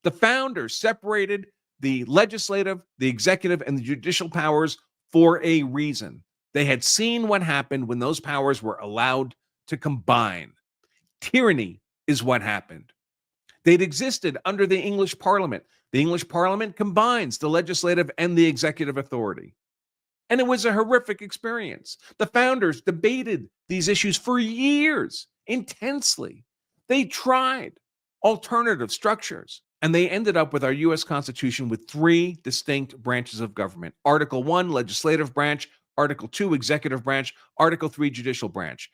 The founders separated the legislative, the executive, and the judicial powers for a reason. They had seen what happened when those powers were allowed to combine. Tyranny is what happened. They'd existed under the English Parliament. The English Parliament combines the legislative and the executive authority. And it was a horrific experience. The founders debated these issues for years, intensely. They tried alternative structures, and they ended up with our U.S. Constitution with three distinct branches of government. Article 1, legislative branch. Article 2, executive branch. Article 3, judicial branch.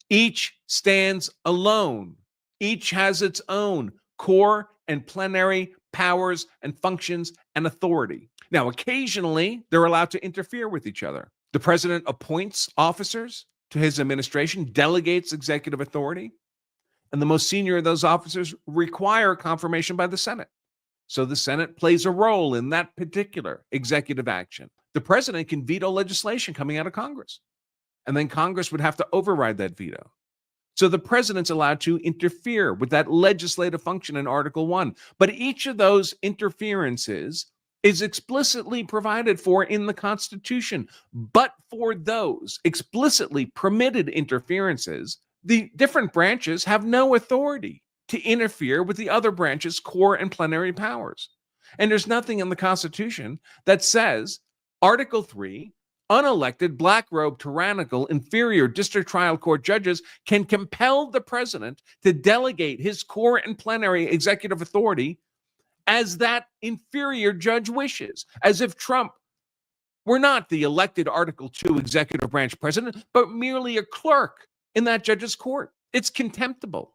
Each stands alone. Each has its own core and plenary powers and functions and authority. Now, occasionally, they're allowed to interfere with each other. The president appoints officers to his administration, delegates executive authority, and the most senior of those officers require confirmation by the Senate. So the Senate plays a role in that particular executive action. The president can veto legislation coming out of Congress, and then Congress would have to override that veto. So the president's allowed to interfere with that legislative function in Article 1. But each of those interferences is explicitly provided for in the Constitution. But for those explicitly permitted interferences, the different branches have no authority to interfere with the other branches' core and plenary powers. And there's nothing in the Constitution that says Article 3, unelected, black-robed, tyrannical, inferior district trial court judges can compel the president to delegate his core and plenary executive authority as that inferior judge wishes, as if Trump were not the elected Article 2 executive branch president, but merely a clerk in that judge's court. It's contemptible.